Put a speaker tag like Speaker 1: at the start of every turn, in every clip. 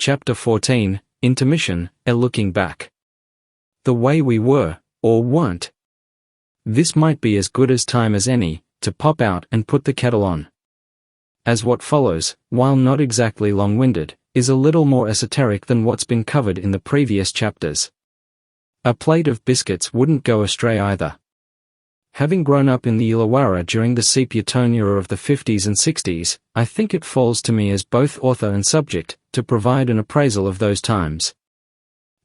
Speaker 1: Chapter 14, Intermission, a looking back. The way we were, or weren't. This might be as good as time as any, to pop out and put the kettle on. As what follows, while not exactly long-winded, is a little more esoteric than what's been covered in the previous chapters. A plate of biscuits wouldn't go astray either. Having grown up in the Illawarra during the sepia tone era of the 50s and 60s, I think it falls to me as both author and subject, to provide an appraisal of those times.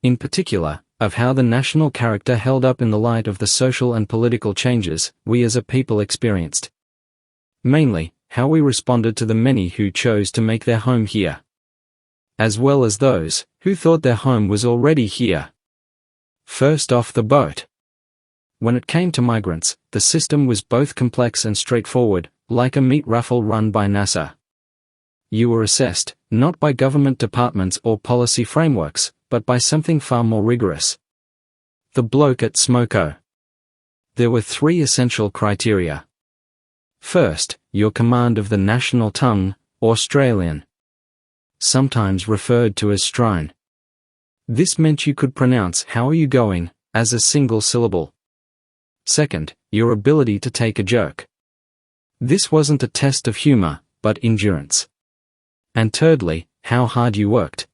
Speaker 1: In particular, of how the national character held up in the light of the social and political changes we as a people experienced. Mainly, how we responded to the many who chose to make their home here, as well as those who thought their home was already here. First off the boat. When it came to migrants, the system was both complex and straightforward, like a meat raffle run by NASA. You were assessed, not by government departments or policy frameworks, but by something far more rigorous. The bloke at Smoko. There were 3 essential criteria. First, your command of the national tongue, Australian, sometimes referred to as strine. This meant you could pronounce "how are you going" as a single syllable. Second, your ability to take a joke. This wasn't a test of humor, but endurance. And thirdly, how hard you worked.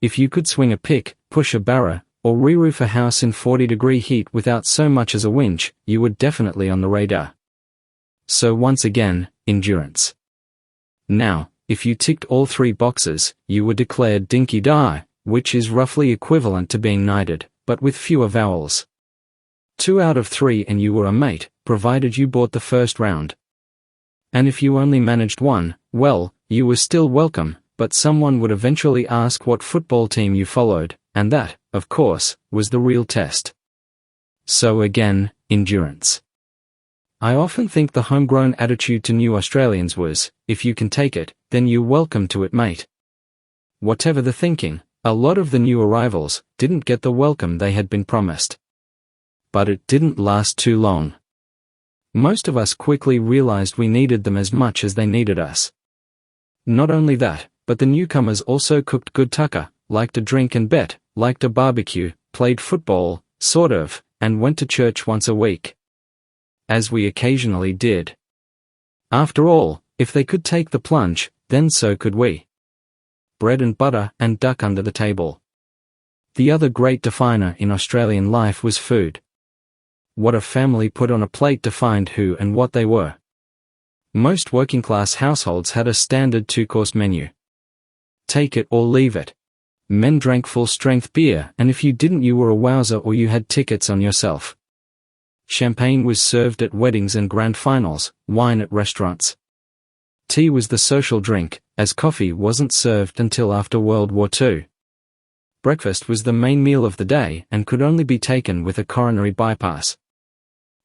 Speaker 1: If you could swing a pick, push a barrow, or re-roof a house in 40-degree heat without so much as a winch, you were definitely on the radar. So once again, endurance. Now, if you ticked all 3 boxes, you were declared dinky die, which is roughly equivalent to being knighted, but with fewer vowels. 2 out of 3 and you were a mate, provided you bought the first round. And if you only managed 1, well, you were still welcome, but someone would eventually ask what football team you followed, and that, of course, was the real test. So again, endurance. I often think the homegrown attitude to new Australians was, if you can take it, then you're welcome to it, mate. Whatever the thinking, a lot of the new arrivals didn't get the welcome they had been promised. But it didn't last too long. Most of us quickly realized we needed them as much as they needed us. Not only that, but the newcomers also cooked good tucker, liked to drink and bet, liked to barbecue, played football, sort of, and went to church once a week. As we occasionally did. After all, if they could take the plunge, then so could we. Bread and butter and duck under the table. The other great definer in Australian life was food. What a family put on a plate defined who and what they were. Most working-class households had a standard 2-course menu. Take it or leave it. Men drank full-strength beer, and if you didn't, you were a wowser or you had tickets on yourself. Champagne was served at weddings and grand finals, wine at restaurants. Tea was the social drink, as coffee wasn't served until after World War II. Breakfast was the main meal of the day and could only be taken with a coronary bypass.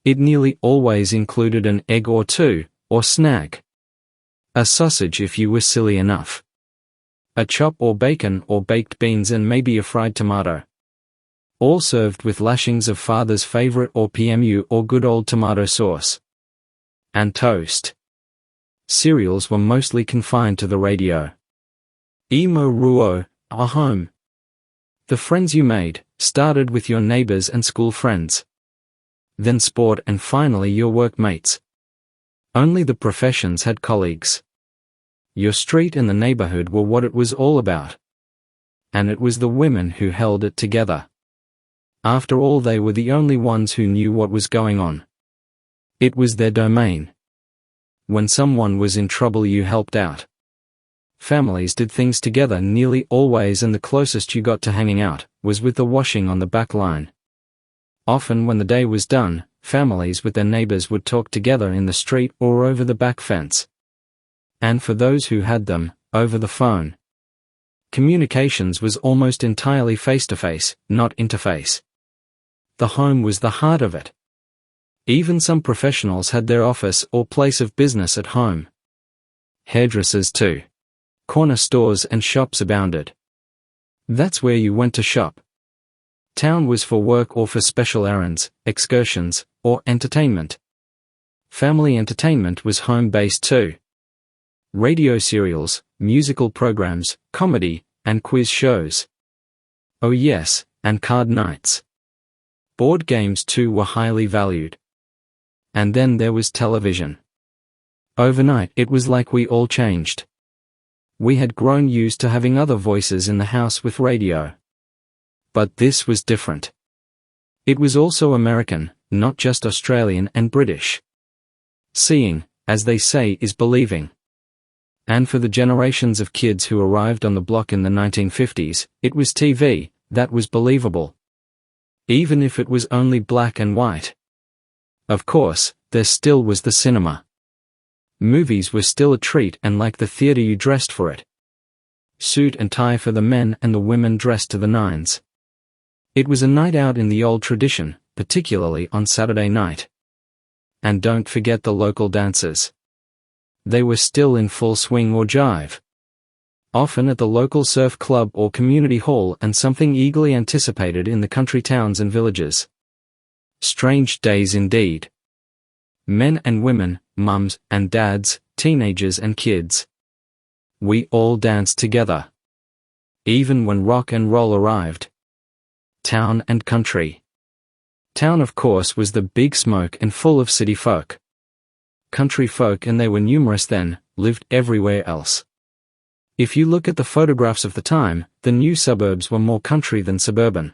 Speaker 1: It nearly always included an egg or 2, or snag. A sausage if you were silly enough. A chop or bacon or baked beans and maybe a fried tomato. All served with lashings of father's favorite or PMU or good old tomato sauce. And toast. Cereals were mostly confined to the radio. Emo ruo, our home. The friends you made started with your neighbors and school friends. Then sport and finally your workmates. Only the professions had colleagues. Your street and the neighborhood were what it was all about. And it was the women who held it together. After all, they were the only ones who knew what was going on. It was their domain. When someone was in trouble, you helped out. Families did things together nearly always, and the closest you got to hanging out was with the washing on the back line. Often when the day was done, families with their neighbors would talk together in the street or over the back fence. And for those who had them, over the phone. Communications was almost entirely face-to-face, not interface. The home was the heart of it. Even some professionals had their office or place of business at home. Hairdressers too. Corner stores and shops abounded. That's where you went to shop. Town was for work or for special errands, excursions, or entertainment. Family entertainment was home-based too. Radio serials, musical programs, comedy, and quiz shows. Oh yes, and card nights. Board games too were highly valued. And then there was television. Overnight it was like we all changed. We had grown used to having other voices in the house with radio. But this was different. It was also American, not just Australian and British. Seeing, as they say, is believing. And for the generations of kids who arrived on the block in the 1950s, it was TV that was believable. Even if it was only black and white. Of course, there still was the cinema. Movies were still a treat, and like the theater you dressed for it. Suit and tie for the men and the women dressed to the nines. It was a night out in the old tradition, particularly on Saturday night. And don't forget the local dances. They were still in full swing or jive. Often at the local surf club or community hall, and something eagerly anticipated in the country towns and villages. Strange days indeed. Men and women, mums and dads, teenagers and kids. We all danced together. Even when rock and roll arrived. Town and country. Town, of course, was the big smoke and full of city folk. Country folk, and they were numerous then, lived everywhere else. If you look at the photographs of the time, the new suburbs were more country than suburban.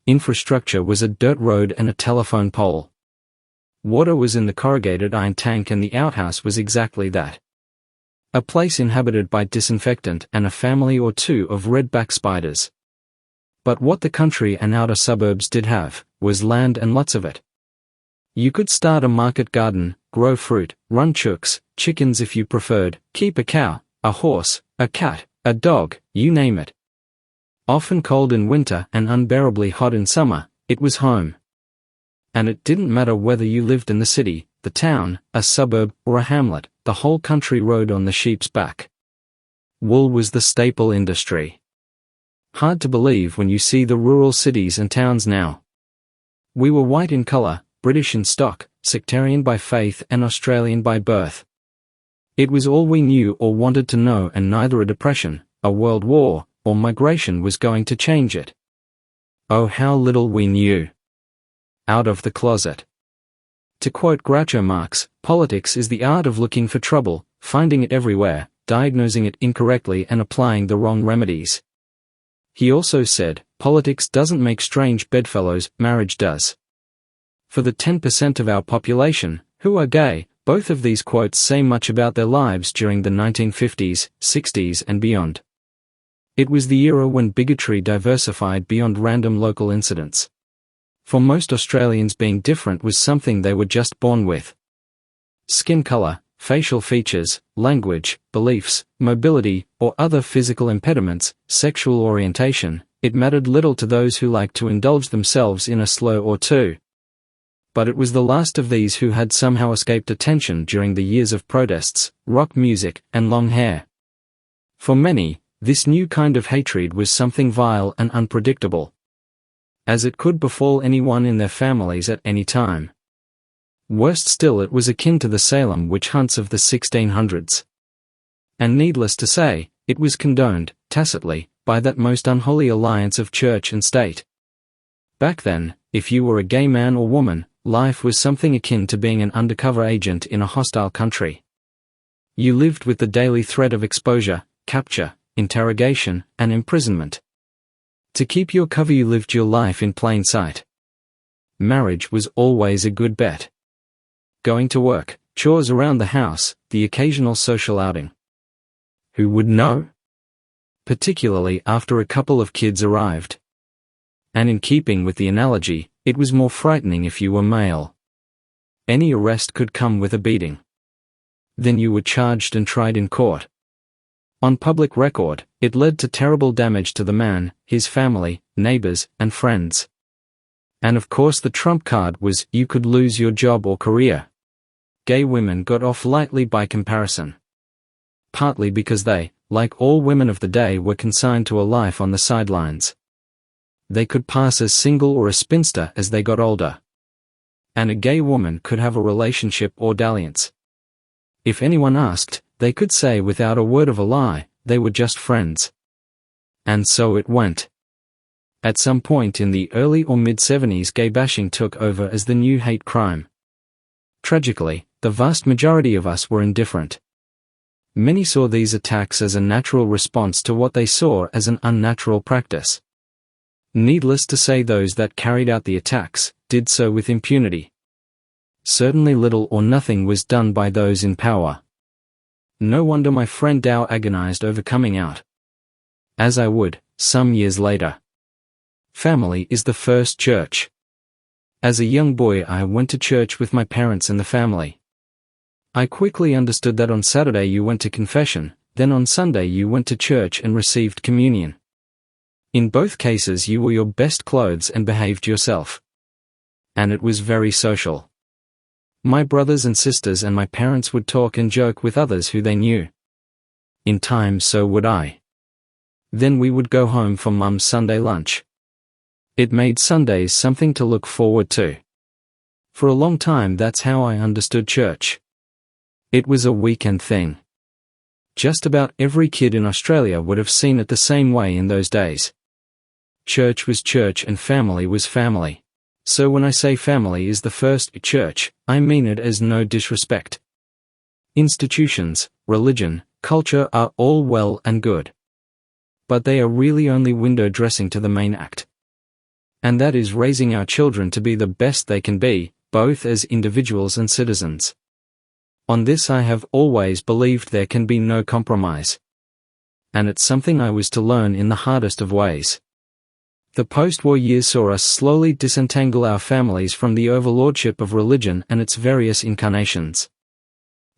Speaker 1: Infrastructure was a dirt road and a telephone pole. Water was in the corrugated iron tank, and the outhouse was exactly that. A place inhabited by disinfectant and a family or two of redback spiders. But what the country and outer suburbs did have, was land, and lots of it. You could start a market garden, grow fruit, run chooks, chickens if you preferred, keep a cow, a horse, a cat, a dog, you name it. Often cold in winter and unbearably hot in summer, it was home. And it didn't matter whether you lived in the city, the town, a suburb, or a hamlet, the whole country rode on the sheep's back. Wool was the staple industry. Hard to believe when you see the rural cities and towns now. We were white in color, British in stock, sectarian by faith and Australian by birth. It was all we knew or wanted to know, and neither a depression, a world war, or migration was going to change it. Oh, how little we knew. Out of the closet. To quote Groucho Marx, politics is the art of looking for trouble, finding it everywhere, diagnosing it incorrectly and applying the wrong remedies. He also said, politics doesn't make strange bedfellows, marriage does. For the 10% of our population, who are gay, both of these quotes say much about their lives during the 1950s, 60s and beyond. It was the era when bigotry diversified beyond random local incidents. For most Australians, being different was something they were just born with. Skin color, facial features, language, beliefs, mobility, or other physical impediments, sexual orientation, it mattered little to those who liked to indulge themselves in a slur or two. But it was the last of these who had somehow escaped attention during the years of protests, rock music, and long hair. For many, this new kind of hatred was something vile and unpredictable, as it could befall anyone in their families at any time. Worst still, it was akin to the Salem witch hunts of the 1600s. And needless to say, it was condoned, tacitly, by that most unholy alliance of church and state. Back then, if you were a gay man or woman, life was something akin to being an undercover agent in a hostile country. You lived with the daily threat of exposure, capture, interrogation, and imprisonment. To keep your cover, you lived your life in plain sight. Marriage was always a good bet. Going to work, chores around the house, the occasional social outing. Who would know? Particularly after a couple of kids arrived. And in keeping with the analogy, it was more frightening if you were male. Any arrest could come with a beating. Then you were charged and tried in court. On public record, it led to terrible damage to the man, his family, neighbors, and friends. And of course the trump card was, you could lose your job or career. Gay women got off lightly by comparison. Partly because they, like all women of the day, were consigned to a life on the sidelines. They could pass as single or a spinster as they got older. And a gay woman could have a relationship or dalliance. If anyone asked, they could say without a word of a lie, they were just friends. And so it went. At some point in the early or mid-70s, gay bashing took over as the new hate crime. Tragically, the vast majority of us were indifferent. Many saw these attacks as a natural response to what they saw as an unnatural practice. Needless to say, those that carried out the attacks did so with impunity. Certainly little or nothing was done by those in power. No wonder my friend Dow agonized over coming out. As I would, some years later. Family is the first church. As a young boy, I went to church with my parents and the family. I quickly understood that on Saturday you went to confession, then on Sunday you went to church and received communion. In both cases you wore your best clothes and behaved yourself. And it was very social. My brothers and sisters and my parents would talk and joke with others who they knew. In time, so would I. Then we would go home for Mum's Sunday lunch. It made Sundays something to look forward to. For a long time that's how I understood church. It was a weekend thing. Just about every kid in Australia would have seen it the same way in those days. Church was church and family was family. So when I say family is the first church, I mean it as no disrespect. Institutions, religion, culture are all well and good. But they are really only window dressing to the main act. And that is raising our children to be the best they can be, both as individuals and citizens. On this I have always believed there can be no compromise. And it's something I was to learn in the hardest of ways. The post-war years saw us slowly disentangle our families from the overlordship of religion and its various incarnations.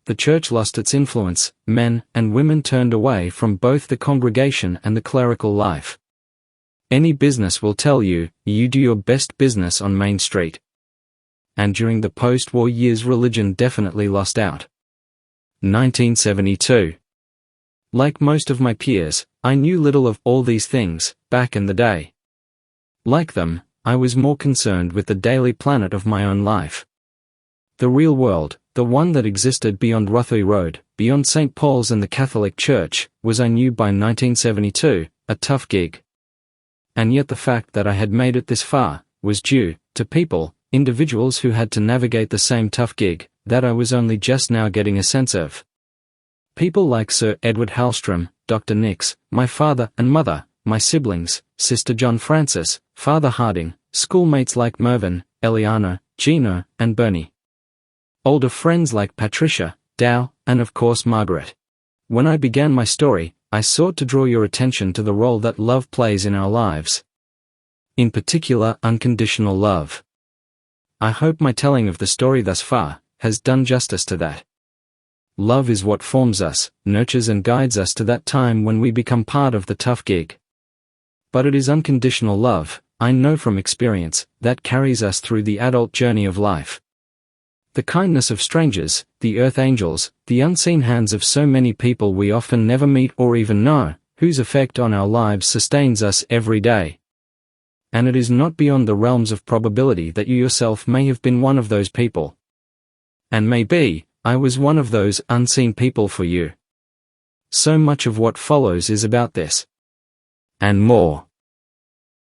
Speaker 1: The church lost its influence, men and women turned away from both the congregation and the clerical life. Any business will tell you, you do your best business on Main Street. And during the post-war years religion definitely lost out. 1972. Like most of my peers, I knew little of all these things, back in the day. Like them, I was more concerned with the daily planet of my own life. The real world, the one that existed beyond Rothui Road, beyond St. Paul's and the Catholic Church, was I knew by 1972, a tough gig. And yet the fact that I had made it this far, was due to people, individuals who had to navigate the same tough gig, that I was only just now getting a sense of. People like Sir Edward Hallstrom, Dr. Nix, my father and mother, my siblings, Sister John Francis, Father Harding, schoolmates like Mervyn, Eliana, Gino, and Bernie. Older friends like Patricia, Dow, and of course Margaret. When I began my story, I sought to draw your attention to the role that love plays in our lives. In particular, unconditional love. I hope my telling of the story thus far has done justice to that. Love is what forms us, nurtures and guides us to that time when we become part of the tough gig. But it is unconditional love, I know from experience, that carries us through the adult journey of life. The kindness of strangers, the earth angels, the unseen hands of so many people we often never meet or even know, whose effect on our lives sustains us every day. And it is not beyond the realms of probability that you yourself may have been one of those people. And maybe, I was one of those unseen people for you. So much of what follows is about this. And more.